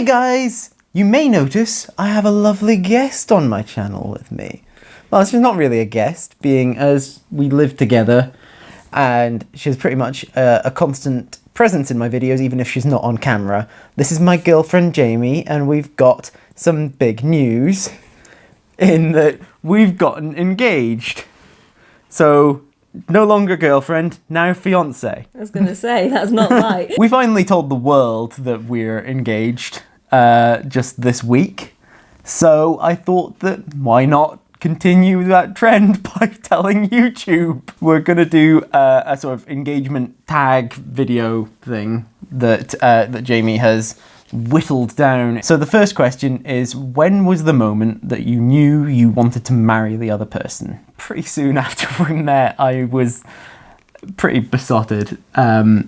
Hi guys! You may notice I have a lovely guest on my channel with me. Well, she's not really a guest, being as we live together, and she's pretty much a constant presence in my videos, even if she's not on camera. This is my girlfriend Jamie, and we've got some big news in that we've gotten engaged. So, no longer girlfriend, now fiance. I was going to say, that's not right. We finally told the world that we're engaged just this week. So I thought that why not continue that trend by telling YouTube. We're going to do a sort of engagement tag video thing that Jamie has whittled down. So the first question is, when was the moment that you knew you wanted to marry the other person? Pretty soon after we met, I was pretty besotted. I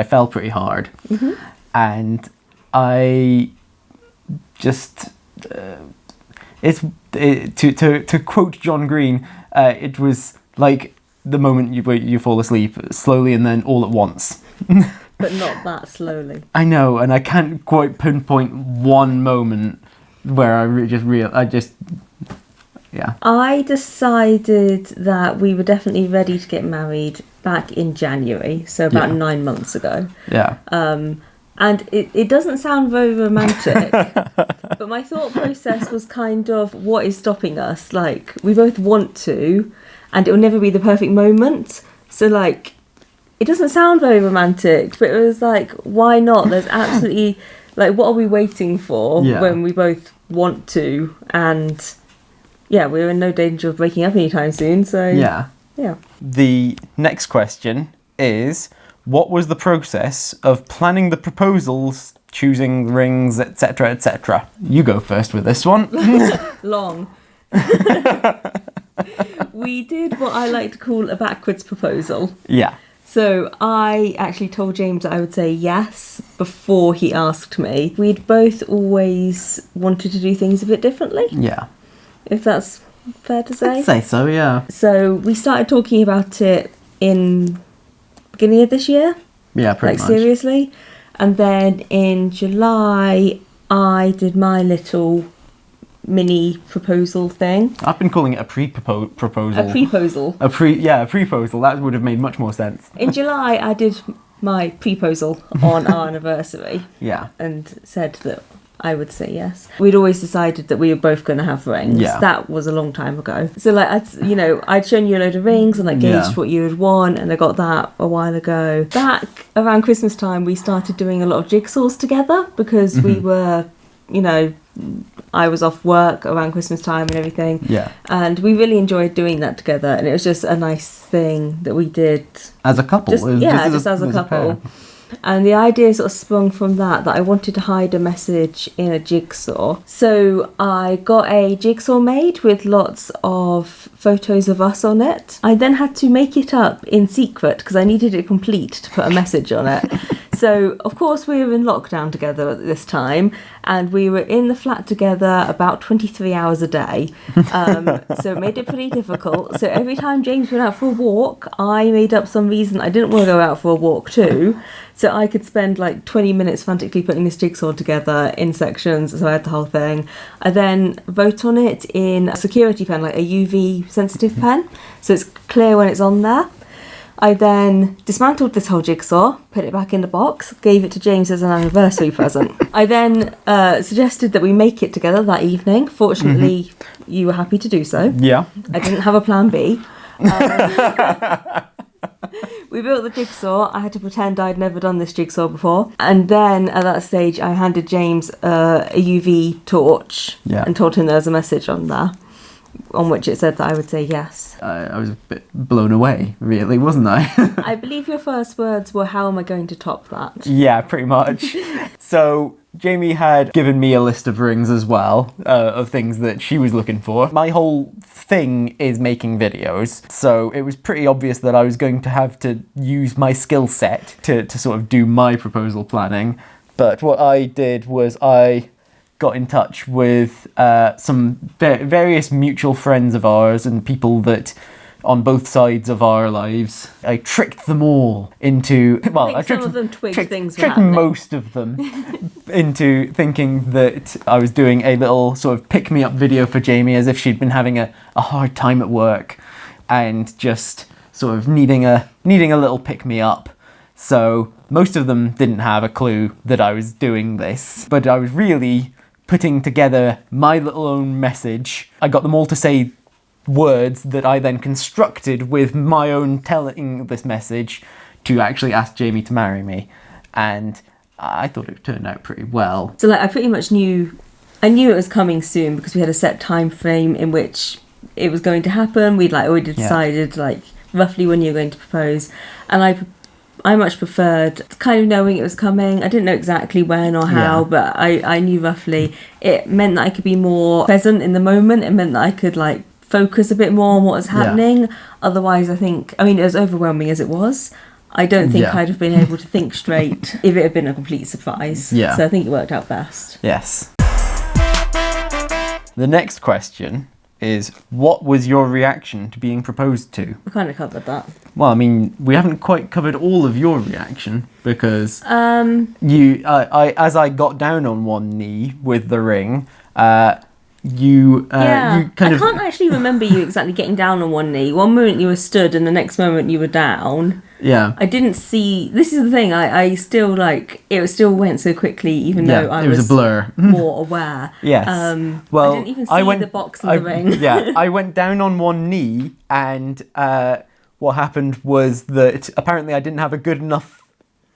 fell pretty hard. Mm-hmm. And I just, to quote John Green, it was like the moment you fall asleep, slowly and then all at once. But not that slowly. I know, and I can't quite pinpoint one moment where I decided that we were definitely ready to get married back in January, so about 9 months ago. Yeah. And it doesn't sound very romantic, but my thought process was kind of, what is stopping us? Like, we both want to, and it'll never be the perfect moment. So, like, it doesn't sound very romantic, but it was like, why not? There's absolutely, like, what are we waiting for when we both want to? And, yeah, we're in no danger of breaking up anytime soon, so... Yeah. The next question is, what was the process of planning the proposals, choosing rings, etc., etc.? You go first with this one. Long. We did what I like to call a backwards proposal. Yeah. So I actually told James that I would say yes before he asked me. We'd both always wanted to do things a bit differently. Yeah. If that's fair to say. I'd say so, yeah. So we started talking about it in beginning of this year. Yeah, pretty much. Like, seriously. And then in July, I did my little mini proposal thing. I've been calling it a proposal. A preposal. A preposal. That would have made much more sense. In July, I did my preposal on our anniversary. Yeah. And said that I would say yes. We'd always decided that we were both going to have rings. Yeah. That was a long time ago. So, like, I'd shown you a load of rings and, like, gauged what you would want, and I got that a while ago. Back around Christmas time, we started doing a lot of jigsaws together because we were, I was off work around Christmas time and everything. Yeah. And we really enjoyed doing that together, and it was just a nice thing that we did. As a couple? Just as a couple. And the idea sort of sprung from that I wanted to hide a message in a jigsaw. So I got a jigsaw made with lots of photos of us on it. I then had to make it up in secret because I needed it complete to put a message on it. So, of course, we were in lockdown together at this time, and we were in the flat together about 23 hours a day. So it made it pretty difficult. So every time James went out for a walk, I made up some reason I didn't want to go out for a walk too. So I could spend like 20 minutes frantically putting this jigsaw together in sections, so I had the whole thing. I then wrote on it in a security pen, like a UV sensitive pen, so it's clear when it's on there. I then dismantled this whole jigsaw, put it back in the box, gave it to James as an anniversary present. I then suggested that we make it together that evening. Fortunately, you were happy to do so. Yeah. I didn't have a plan B. We built the jigsaw. I had to pretend I'd never done this jigsaw before. And then at that stage, I handed James a UV torch and told him there was a message on there, on which it said that I would say yes. I was a bit blown away, really, wasn't I? I believe your first words were, how am I going to top that? Yeah, pretty much. So Jamie had given me a list of rings as well, of things that she was looking for. My whole thing is making videos, so it was pretty obvious that I was going to have to use my skill set to sort of do my proposal planning. But what I did was I got in touch with some various mutual friends of ours and people that on both sides of our lives. I tricked them all into, well, I some of them twigged things were tricked happening. most of them into thinking that I was doing a little sort of pick-me-up video for Jamie as if she'd been having a hard time at work and just sort of needing a little pick-me-up. So most of them didn't have a clue that I was doing this, but I was really putting together my little own message. I got them all to say words that I then constructed with my own telling this message to actually ask Jamie to marry me. And I thought it turned out pretty well. So like I pretty much knew it was coming soon because we had a set time frame in which it was going to happen. We'd like already decided like roughly when you were going to propose, and I much preferred kind of knowing it was coming. I didn't know exactly when or how, but I knew roughly. It meant that I could be more present in the moment. It meant that I could like focus a bit more on what was happening. Otherwise, I mean, as overwhelming as it was, I don't think I'd have been able to think straight if it had been a complete surprise. Yeah. So I think it worked out best. Yes. The next question is, what was your reaction to being proposed to? We kind of covered that. Well, I mean, we haven't quite covered all of your reaction because as I got down on one knee with the ring, you kind I of... can't actually remember you exactly getting down on one knee. One moment you were stood and the next moment you were down. Yeah. I didn't see... This is the thing, I still like... It still went so quickly even though I was a blur. more aware. Yes. Well, I didn't even see the box and the ring. Yeah, I went down on one knee and what happened was that apparently I didn't have a good enough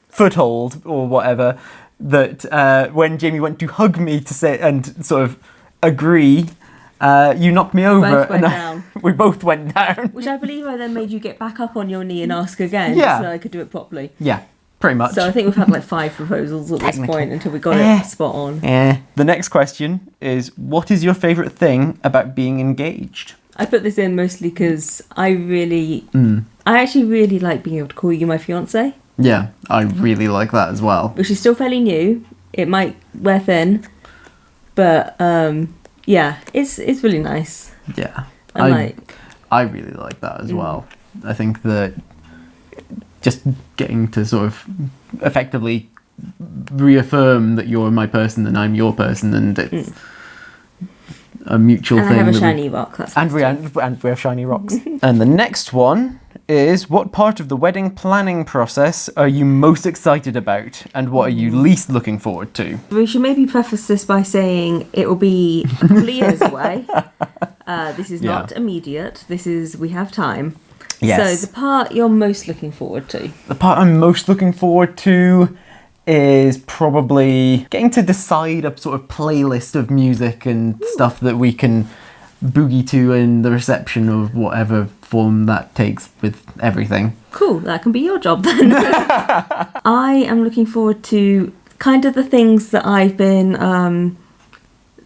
foothold or whatever that when Jamie went to hug me to say and sort of agree, you knocked me over down. We both went down. Which I believe I then made you get back up on your knee and ask again so I could do it properly. Yeah, pretty much. So I think we've had like 5 proposals at this point until we got it spot on. The next question is, what is your favourite thing about being engaged? I put this in mostly because I actually really like being able to call you my fiancé. Yeah, I really like that as well. Which is still fairly new. It might wear thin, but it's really nice. Yeah, I really like that as well. I think that just getting to sort of effectively reaffirm that you're my person and I'm your person, and it's a mutual thing. I have a shiny rock. And we have shiny rocks. And the next one is, what part of the wedding planning process are you most excited about, and what are you least looking forward to? We should maybe preface this by saying it will be a couple of years away. This is not immediate. We have time. Yes. So the part you're most looking forward to? The part I'm most looking forward to is probably getting to decide a sort of playlist of music and stuff that we can boogie to in the reception of whatever form that takes with everything. Cool, that can be your job then. I am looking forward to kind of the things that I've been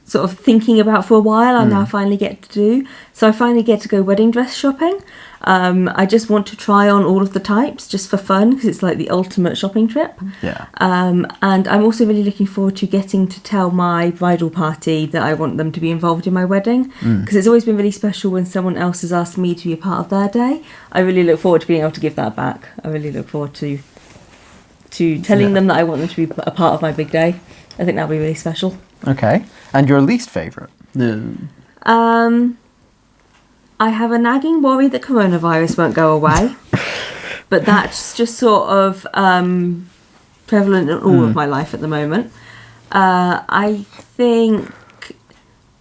sort of thinking about for a while. I now finally get to do. So I finally get to go wedding dress shopping. I just want to try on all of the types just for fun because it's like the ultimate shopping trip. Yeah. And I'm also really looking forward to getting to tell my bridal party that I want them to be involved in my wedding, because it's always been really special when someone else has asked me to be a part of their day. I really look forward to being able to give that back. I really look forward to telling them that I want them to be a part of my big day. I think that'll be really special. Okay. And your least favourite? I have a nagging worry that coronavirus won't go away, but that's just sort of prevalent in all of my life at the moment. I think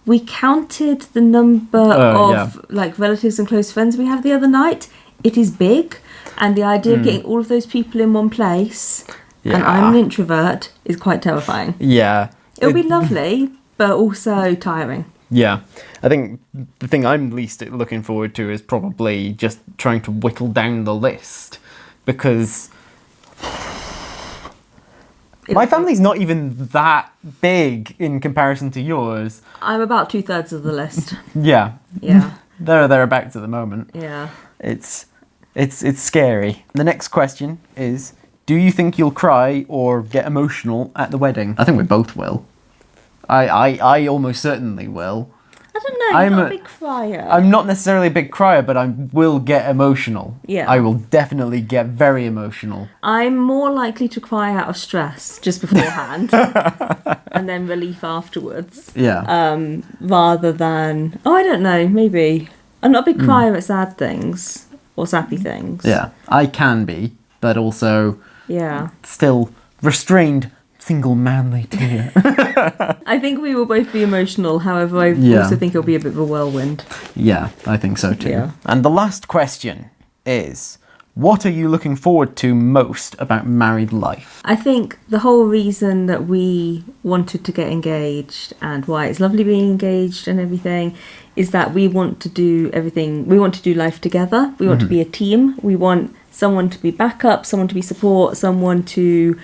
we counted the number of like relatives and close friends we have the other night. It is big, and the idea of getting all of those people in one place, and I'm an introvert, is quite terrifying. Yeah. It'll be lovely, but also tiring. Yeah, I think the thing I'm least looking forward to is probably just trying to whittle down the list, because my family's not even that big in comparison to yours. I'm about 2/3 of the list. Yeah. Yeah. Thereabouts at the moment. Yeah. It's scary. The next question is, do you think you'll cry or get emotional at the wedding? I think we both will. I almost certainly will. I don't know, you're not a big crier. I'm not necessarily a big crier, but I will get emotional. Yeah. I will definitely get very emotional. I'm more likely to cry out of stress just beforehand and then relief afterwards. Yeah. Rather than, I don't know, maybe. I'm not a big crier at sad things or sappy things. Yeah. I can be, but also Yeah. still restrained, single manly tear. I think we will both be emotional, however, I also think it'll be a bit of a whirlwind. Yeah, I think so too. Yeah. And the last question is, what are you looking forward to most about married life? I think the whole reason that we wanted to get engaged and why it's lovely being engaged and everything is that we want to do everything, we want to do life together, we want to be a team, we want someone to be backup, someone to be support, someone to,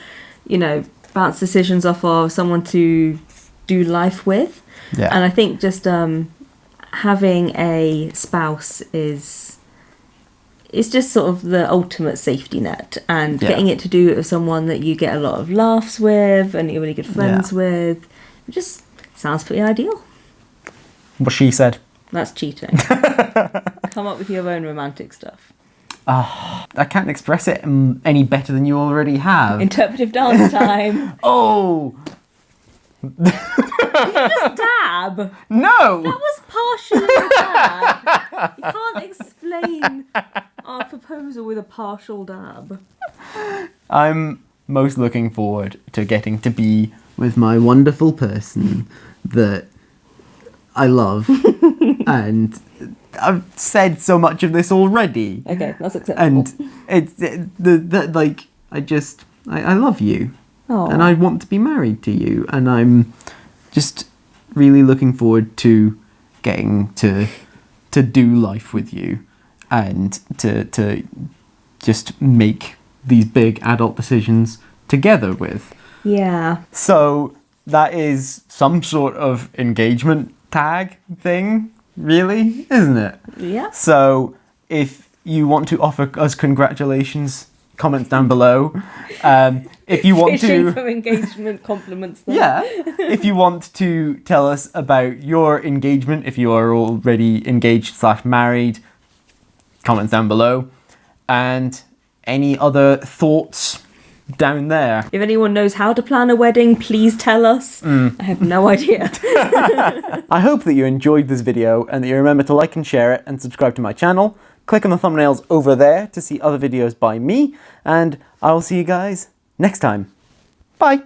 you know, bounce decisions off of, someone to do life with. Yeah. And I think just having a spouse is just sort of the ultimate safety net, and getting it to do it with someone that you get a lot of laughs with and you're really good friends with, it just sounds pretty ideal. What she said. That's cheating. Come up with your own romantic stuff. I can't express it any better than you already have. Interpretive dance time. Oh! Just dab. No! That was partially a dab. You can't explain our proposal with a partial dab. I'm most looking forward to getting to be with my wonderful person that I love. And I've said so much of this already. Okay, that's acceptable. And I love you. Aww. And I want to be married to you. And I'm just really looking forward to getting to do life with you and to just make these big adult decisions together with. Yeah. So that is some sort of engagement tag thing, really, isn't it? Yeah. So if you want to offer us congratulations, comments down below. If you want Fishing for engagement compliments. Then. Yeah. If you want to tell us about your engagement, if you are already engaged/married, comments down below. And any other thoughts down there. If anyone knows how to plan a wedding, please tell us. I have no idea. I hope that you enjoyed this video and that you remember to like and share it and subscribe to my channel. Click on the thumbnails over there to see other videos by me, and I will see you guys next time. Bye!